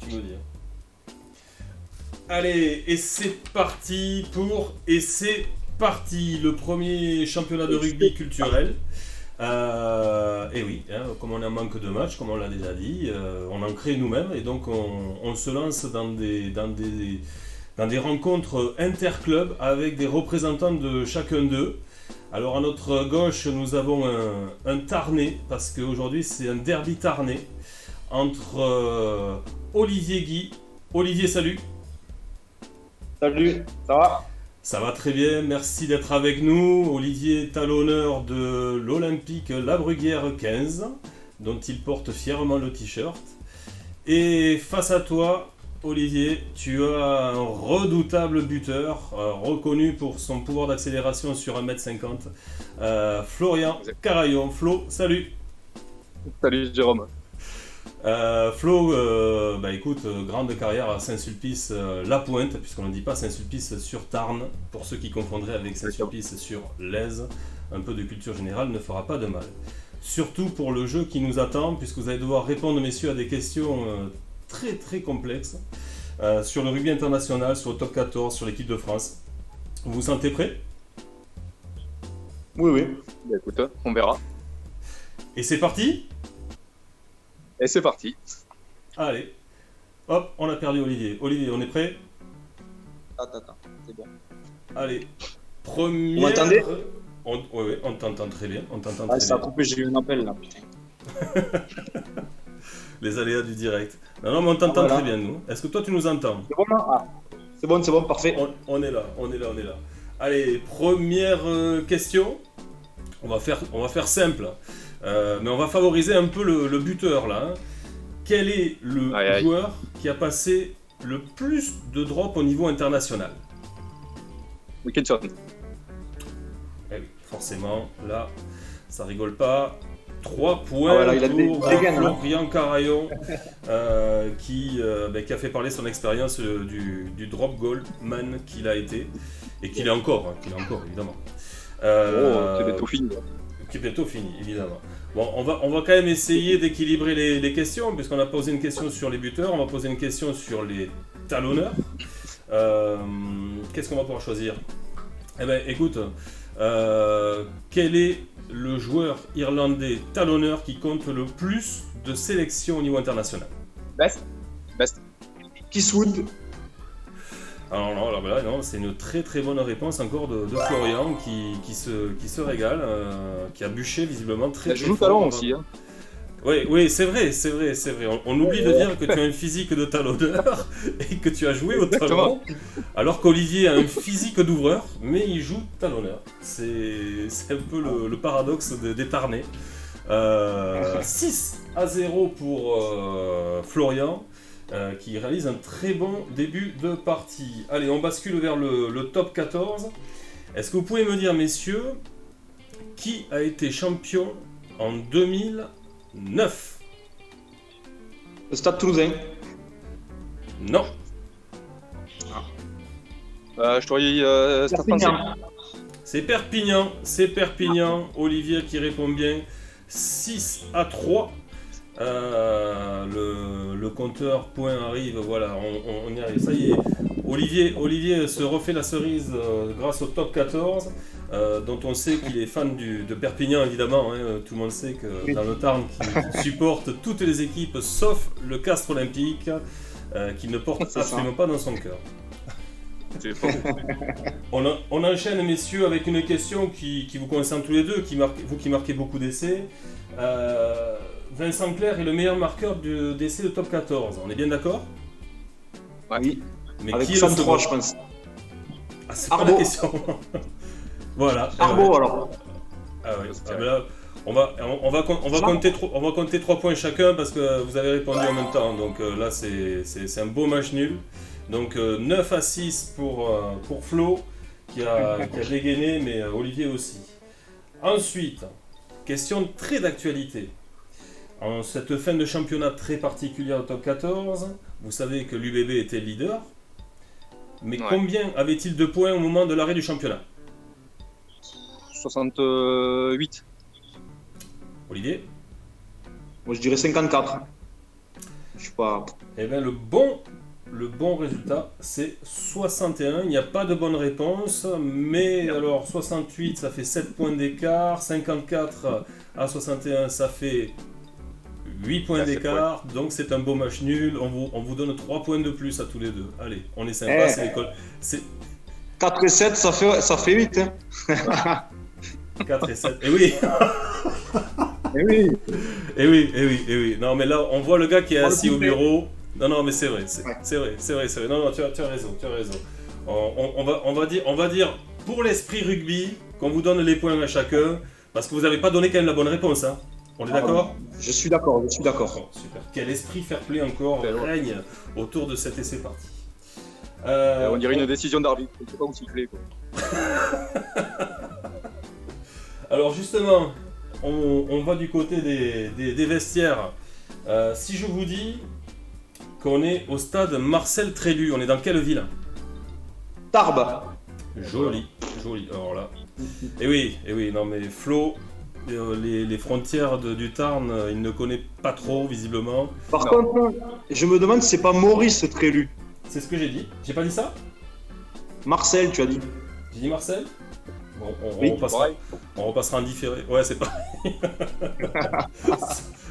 Tu me dis. Allez, et c'est parti pour... Et c'est parti, le premier championnat de rugby culturel. Et oui, hein, comme on est en manque de matchs, comme on l'a déjà dit, on en crée nous-mêmes et donc on se lance dans des rencontres interclubs avec des représentants de chacun d'eux. Alors à notre gauche, nous avons un Tarnais, parce qu'aujourd'hui c'est un derby Tarnais entre Olivier Guy. Olivier, salut. Salut, ça va? Ça va très bien, merci d'être avec nous. Olivier est à l'honneur de l'Olympique La Bruguière 15, dont il porte fièrement le t-shirt. Et face à toi, Olivier, tu as un redoutable buteur, reconnu pour son pouvoir d'accélération sur 1m50, Florian Carayon. Flo, salut. Salut Jérôme. Flo, écoute, grande carrière à Saint-Sulpice La Pointe, puisqu'on ne dit pas Saint-Sulpice sur Tarn, pour ceux qui confondraient avec Saint-Sulpice sur l'Aise. Un peu de culture générale ne fera pas de mal. Surtout pour le jeu qui nous attend, puisque vous allez devoir répondre, messieurs, à des questions très très complexes sur le rugby international, sur le top 14, sur l'équipe de France. Vous vous sentez prêts? Oui. Écoute, on verra. Et c'est parti? Et c'est parti. Allez, hop, on a perdu Olivier. Olivier, on est prêt? Attends, c'est bon. Allez, première... Vous m'entendez? Oui, on t'entend très bien. Ça a coupé, j'ai eu un appel là, putain. Les aléas du direct. Non, mais on t'entend très bien, nous. Est-ce que toi, tu nous entends? C'est bon là? C'est bon, parfait. On est là. Allez, première question. On va faire simple. Mais on va favoriser un peu le buteur, là. Hein. Quel est le joueur qui a passé le plus de drops au niveau international? Wilkinson. Eh oui, forcément, là, ça rigole pas. 3 points pour Florian Carayon, qui a fait parler son expérience du drop goal man qu'il a été, et qu'il est encore, évidemment. C'est bientôt fini. Qui est bientôt fini, évidemment. Bon, on va quand même essayer d'équilibrer les questions, puisqu'on a posé une question sur les buteurs, on va poser une question sur les talonneurs. Qu'est-ce qu'on va pouvoir choisir? Eh bien, écoute, quel est le joueur irlandais talonneur qui compte le plus de sélections au niveau international? Best. Kisswood. Alors là, non, c'est une très très bonne réponse encore de Florian qui se régale, qui a bûché visiblement très Je joue fort. talon aussi. Hein. Oui, c'est vrai. On oublie de dire que tu as un physique de talonneur et que tu as joué au talon, alors qu'Olivier a un physique d'ouvreur, mais il joue talonneur. C'est un peu le paradoxe des Tarnais. 6-0 pour Florian, qui réalise un très bon début de partie. Allez, on bascule vers le top 14. Est-ce que vous pouvez me dire, messieurs, qui a été champion en 2009? Le Stade Toulousain. Non. Je t'aurais dit Stade Français. C'est Perpignan. Olivier qui répond bien. 6-3. Le compteur point arrive, voilà, on y arrive, ça y est. Olivier se refait la cerise grâce au top 14, dont on sait qu'il est fan de Perpignan, évidemment. Hein, tout le monde sait que dans le Tarn, qu'il supporte toutes les équipes, sauf le Castres Olympique, qu'il ne porte absolument pas dans son cœur. On enchaîne, messieurs, avec une question qui vous concerne tous les deux, vous qui marquez beaucoup d'essais. Vincent Clerc est le meilleur marqueur d'essais de top 14, on est bien d'accord? Oui. Mais avec qui est le 63, second? je pense. Ah, c'est pas la question. Voilà. Arbo, alors. Ah oui. Là, on va compter 3 points chacun parce que vous avez répondu en même temps. Donc là, c'est un beau match nul. Donc 9-6 pour Flo qui a dégainé, mais Olivier aussi. Ensuite, question très d'actualité. En cette fin de championnat très particulière au top 14, vous savez que l'UBB était leader. Mais combien avait-il de points au moment de l'arrêt du championnat? 68. Olivier? Moi, je dirais 54. Je suis pas. Eh bien, le bon résultat, c'est 61. Il n'y a pas de bonne réponse, mais alors 68, ça fait 7 points d'écart. 54 à 61, ça fait 8 points d'écart. Donc c'est un beau match nul. On vous donne 3 points de plus à tous les deux. Allez, on est sympa, c'est l'école. 4 et 7, ça fait 8. Hein. 4 et 7. Et oui. Eh oui. Et oui. Non, mais là, on voit le gars qui est assis au bureau. Non, mais c'est vrai. C'est vrai. Non, tu as raison. On va dire pour l'esprit rugby qu'on vous donne les points à chacun, parce que vous n'avez pas donné quand même la bonne réponse. Hein. On est d'accord ? Je suis d'accord. Bon, super. Quel esprit fair play encore règne autour de cet essai parti. On dirait une décision d'arbitre. Je sais pas où siffler. Alors justement, on va du côté des vestiaires. Si je vous dis qu'on est au stade Marcel Trélu, on est dans quelle ville ? Tarbes. Joli. Alors là. Et oui, non mais Flo, les frontières du Tarn, il ne connaît pas trop visiblement. Par contre, je me demande si c'est pas Maurice Trélu. C'est ce que j'ai dit. J'ai pas dit ça ? Marcel, tu as dit. J'ai dit Marcel ? Bon, on repassera en différé. Ouais, c'est pareil.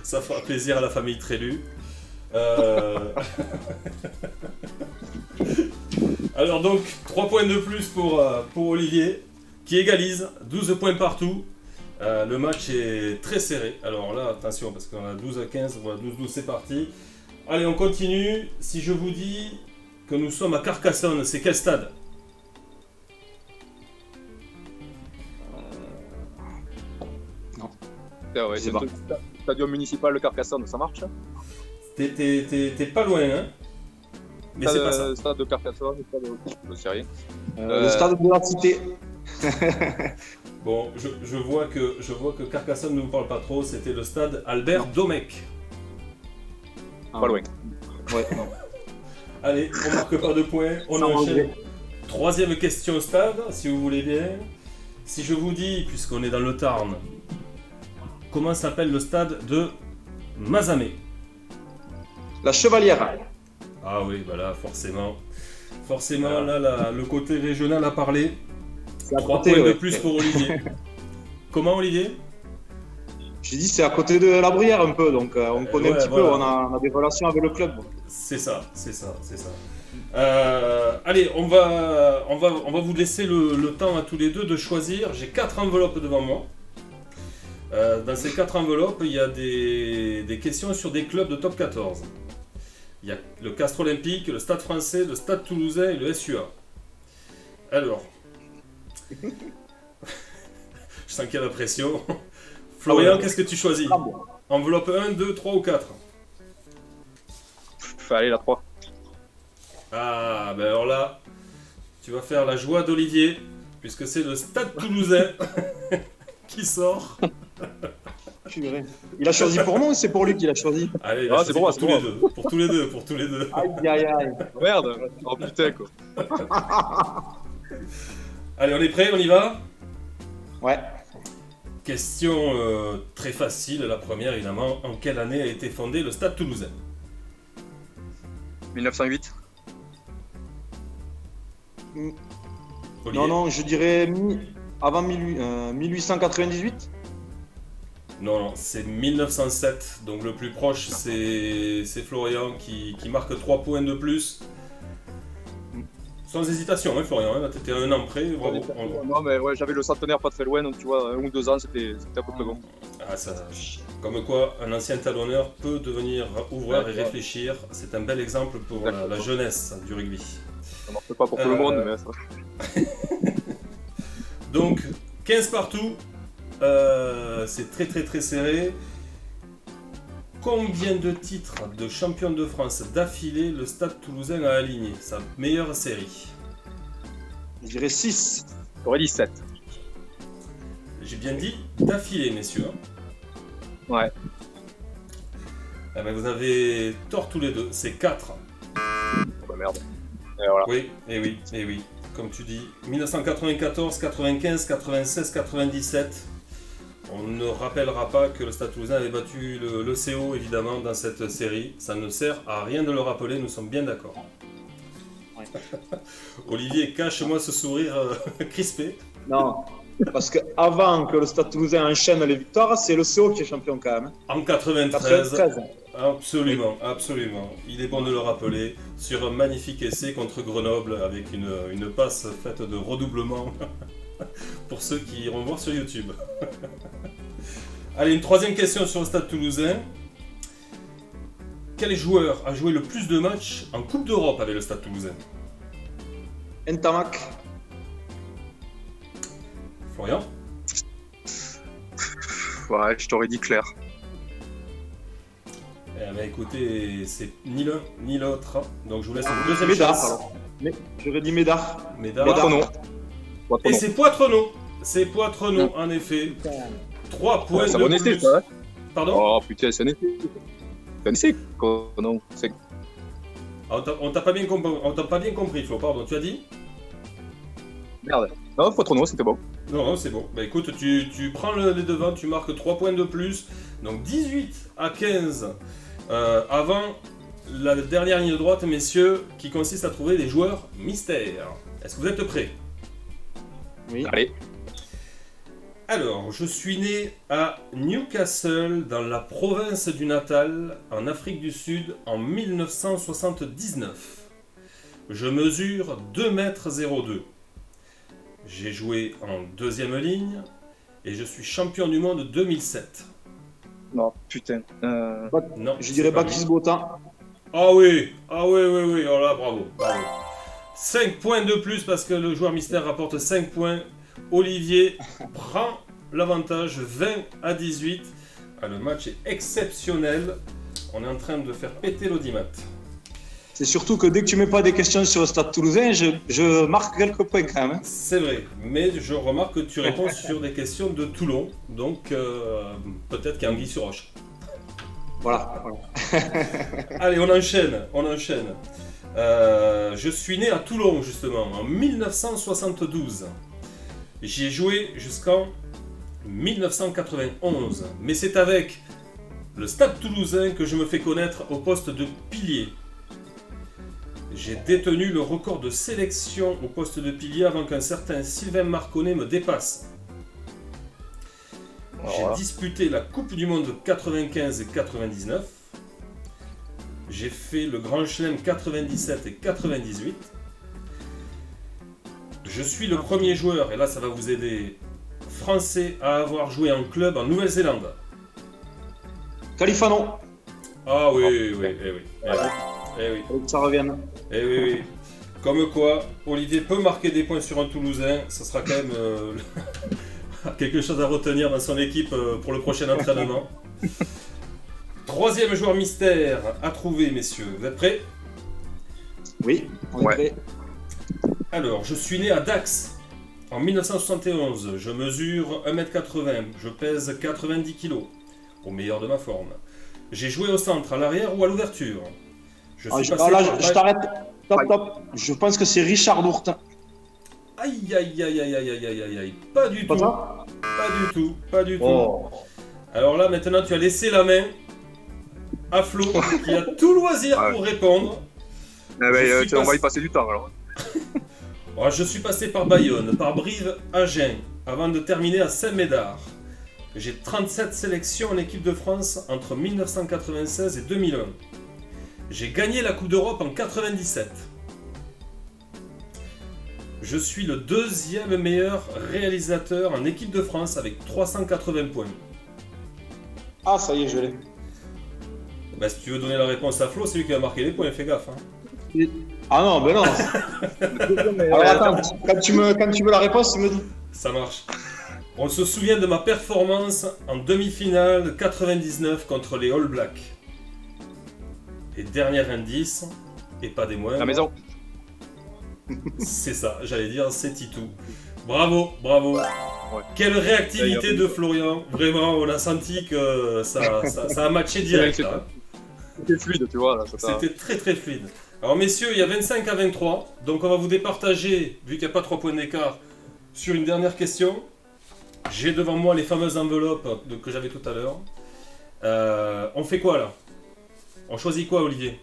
Ça fera plaisir à la famille Trélu. Alors donc, 3 points de plus pour Olivier, qui égalise, 12 points partout. Le match est très serré. Alors là, attention, parce qu'on a 12 à 15, voilà, 12-12, c'est parti. Allez, on continue. Si je vous dis que nous sommes à Carcassonne, c'est quel stade ? C'est le stadium municipal de Carcassonne, ça marche ? T'es pas loin, hein ? Mais c'est pas ça. Le stade de Carcassonne, je sais rien. Le stade de la Cité. Bon, je vois que Carcassonne ne vous parle pas trop, c'était le stade Albert Domecq. Pas loin. Ouais, non. Allez, on marque pas de points, on enchaîne. Troisième question stade, si vous voulez bien. Si je vous dis, puisqu'on est dans le Tarn, comment s'appelle le stade de Mazamet ? La Chevalière. Ah oui, voilà, forcément. Forcément, là, le côté régional a parlé. 3 points de plus pour Olivier. Comment, Olivier ? J'ai dit c'est à côté de la Bruyère un peu, donc on connaît un petit voilà. peu, on a des relations avec le club. C'est ça. Allez, on va vous laisser le temps à tous les deux de choisir. J'ai 4 enveloppes devant moi. Dans ces 4 enveloppes, il y a des questions sur des clubs de top 14. Il y a le Castres Olympique, le Stade Français, le Stade Toulousain et le SUA. Alors, je sens qu'il y a la pression. Florian, qu'est-ce que tu choisis ? Enveloppe 1, 2, 3 ou 4 ? Allez, la 3. Ah, ben alors là, tu vas faire la joie d'Olivier, puisque c'est le Stade Toulousain qui sort. Il a choisi pour moi ou c'est pour lui qu'il a choisi ? Allez, c'est pour moi, c'est pour tous les deux. Aïe. Merde. Oh putain, quoi. Allez, on est prêt, on y va ? Ouais. Question très facile, la première évidemment. En quelle année a été fondé le Stade Toulousain ? 1908. Olivier ? Non, je dirais avant 1898. Non, c'est 1907. Donc le plus proche, c'est Florian qui marque 3 points de plus. Sans hésitation, hein, Florian, là t'étais à un an près, bravo. Non, mais ouais, j'avais le centenaire pas très loin, donc tu vois, 1 ou 2 ans, c'était un peu plus bon. Ah, ça, comme quoi, un ancien talonneur peut devenir ouvreur et réfléchir. C'est un bel exemple pour la jeunesse du rugby. Ça marche pas pour tout le monde, mais ça. Donc, 15 partout, c'est très serré. Combien de titres de champion de France d'affilée le Stade Toulousain a aligné sa meilleure série ? Je dirais 6. J'aurais dit 7. J'ai bien dit d'affilée, messieurs. Ouais. Eh ben, vous avez tort tous les deux, c'est 4. Oh bah merde. Et voilà. Oui, et oui. Comme tu dis, 1994, 95, 96, 97. On ne rappellera pas que le Stade Toulousain avait battu le CO évidemment dans cette série. Ça ne sert à rien de le rappeler, nous sommes bien d'accord. Ouais. Olivier, cache-moi ce sourire crispé. Non, parce qu'avant que le Stade Toulousain enchaîne les victoires, c'est le CO qui est champion quand même. En 93, 93. absolument, absolument. Il est bon de le rappeler, sur un magnifique essai contre Grenoble avec une passe faite de redoublement pour ceux qui iront voir sur YouTube. Allez, une troisième question sur le Stade Toulousain. Quel joueur a joué le plus de matchs en Coupe d'Europe avec le Stade Toulousain? Ntamak. Florian? Ouais, je t'aurais dit Claire. Eh ben écoutez, c'est ni l'un ni l'autre. Donc je vous laisse une deuxième Médard, chance. alors. J'aurais dit Médard. Médard. Poitrenaud. Et Poitrenaud. c'est Poitrenaud. C'est Poitrenaud, en effet. 3 points C'est un de bon essai, plus. ça. Hein. Pardon? Oh putain, c'est un essai. C'est un essai, quoi. Non, c'est... Ah, on t'a pas bien compris, Flo, pardon. Tu as dit? Merde. Non, Poitrenaud, c'était bon. Non, c'est bon. Bah écoute, tu prends les devants, tu marques 3 points de plus. Donc 18 à 15 avant la dernière ligne droite, messieurs, qui consiste à trouver des joueurs mystères. Est-ce que vous êtes prêts? Oui. Allez. Alors, je suis né à Newcastle, dans la province du Natal, en Afrique du Sud, en 1979. Je mesure 2,02 m. J'ai joué en deuxième ligne et je suis champion du monde 2007. Non, putain. Non, Je c'est dirais pas lui. Baptiste Botin. Ah oui, oui, oh là, bravo. 5 points de plus parce que le joueur mystère rapporte 5 points. Olivier prend l'avantage 20 à 18. Ah, le match est exceptionnel. On est en train de faire péter l'audimat. C'est surtout que dès que tu mets pas des questions sur le Stade Toulousain, je marque quelques points quand même. Hein. C'est vrai, mais je remarque que tu réponds sur des questions de Toulon, donc peut-être qu'il y a anguille sur roche. Voilà. Allez, on enchaîne. Je suis né à Toulon, justement, en 1972. J'y ai joué jusqu'en 1991, mais c'est avec le Stade Toulousain que je me fais connaître au poste de pilier. J'ai détenu le record de sélection au poste de pilier avant qu'un certain Sylvain Marconnet me dépasse. J'ai disputé la Coupe du Monde 95 et 99. J'ai fait le Grand Chelem 97 et 98. Je suis le premier joueur, et là ça va vous aider, français à avoir joué en club en Nouvelle-Zélande. Califano. Ah oui, eh oui. Faut que ça revienne. Eh oui. Comme quoi, Olivier peut marquer des points sur un Toulousain, ça sera quand même quelque chose à retenir dans son équipe pour le prochain entraînement. Troisième joueur mystère à trouver, messieurs. Vous êtes prêts? Oui, on est prêt. Alors, je suis né à Dax en 1971. Je mesure 1,80 m. Je pèse 90 kg, au meilleur de ma forme. J'ai joué au centre, à l'arrière ou à l'ouverture. Je t'arrête. Top. Je pense que c'est Richard Dourtin. Aïe. Pas du tout. Pas du tout. Oh. Alors là, maintenant, tu as laissé la main à Flo, qui a tout loisir pour répondre. Eh ben, on va y passer du temps alors. Bon, je suis passé par Bayonne, par Brive, Agen, avant de terminer à Saint-Médard. J'ai 37 sélections en équipe de France entre 1996 et 2001. J'ai gagné la Coupe d'Europe en 97. Je suis le deuxième meilleur réalisateur en équipe de France avec 380 points. Ah, ça y est, je l'ai. Bah, si tu veux donner la réponse à Flo, c'est lui qui va marquer les points, fais gaffe. Hein. Ah non, ben non. Alors attends, quand tu veux la réponse, tu me dis. Ça marche. On se souvient de ma performance en demi-finale 99 contre les All Blacks. Et dernier indice, et pas des moindres. La maison. C'est ça, j'allais dire, c'est Titou. Bravo. Ouais. Quelle réactivité de Florian. Vraiment, on a senti que ça a matché direct. Là. C'était fluide, tu vois. Là, c'était très fluide. Alors messieurs, il y a 25 à 23, donc on va vous départager, vu qu'il n'y a pas 3 points d'écart, sur une dernière question. J'ai devant moi les fameuses enveloppes que j'avais tout à l'heure. On fait quoi là? On choisit quoi, Olivier?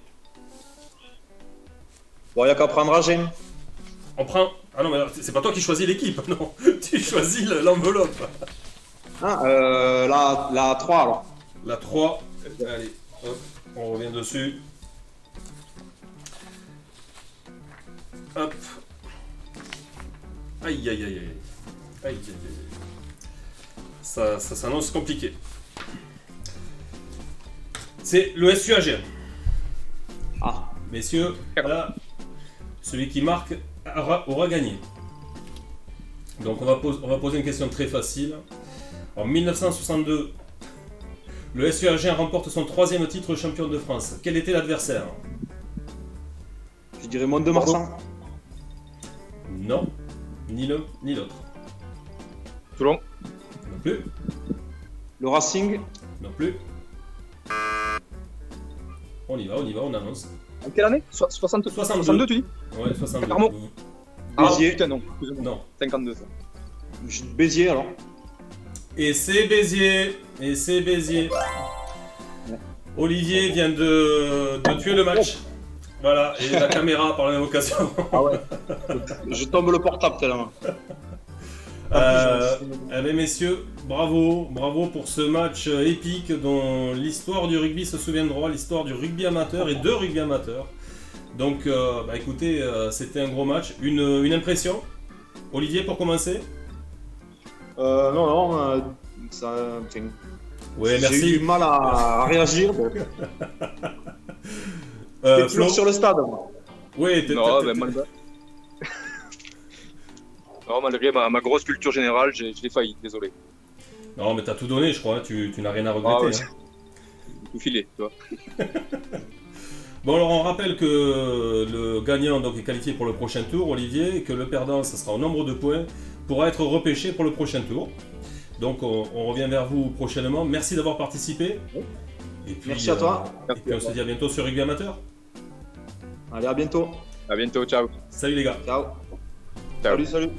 Bon, il n'y a qu'à prendre Agen. On prend... Ah non, mais c'est pas toi qui choisis l'équipe, non. Tu choisis l'enveloppe. Ah, la 3 alors. La 3. Allez, hop, on revient dessus. Hop. Aïe, aïe, aïe, aïe. Aïe, aïe, aïe. Ça s'annonce compliqué. C'est le SUAG. Ah. Messieurs, là, celui qui marque aura gagné. Donc on va poser une question très facile. En 1962, le SUAG remporte son 3e titre champion de France. Quel était l'adversaire? Je dirais Mont-de-Marsan. Non, ni l'un ni l'autre. Toulon. Non plus, Le Racing. non plus. On y va, on annonce. En quelle année 62, tu dis? Ouais, 62. Clermont. Ah Béziers. putain, non. Excusez-moi. Non. 52, ça. Béziers alors. Et c'est Béziers. Olivier vient de tuer le match. Voilà, et la caméra par la même occasion. Ah ouais. Je tombe le portable tellement. Eh bien, messieurs, bravo pour ce match épique dont l'histoire du rugby se souviendra, l'histoire du rugby amateur et de rugby amateur. Donc, écoutez, c'était un gros match. Une impression, Olivier, pour commencer? Non, ça. Tiens. Ouais, J'ai merci. eu du mal à réagir. Donc. T'es Flo. toujours sur le stade, moi. Oui, Non, malgré... non, malgré ma grosse culture générale, j'ai failli, désolé. Non, mais t'as tout donné, je crois. Tu n'as rien à regretter. Ah ouais, hein. tout filé, tu vois. Bon, alors on rappelle que le gagnant donc, est qualifié pour le prochain tour, Olivier, et que le perdant, ce sera au nombre de points, pourra être repêché pour le prochain tour. Donc on revient vers vous prochainement. Merci d'avoir participé. Et puis, Merci à toi. Et puis on se dit à bientôt sur Rugby Amateur. Allez, à bientôt. À bientôt, ciao. Salut les gars. Ciao. Ciao. Salut.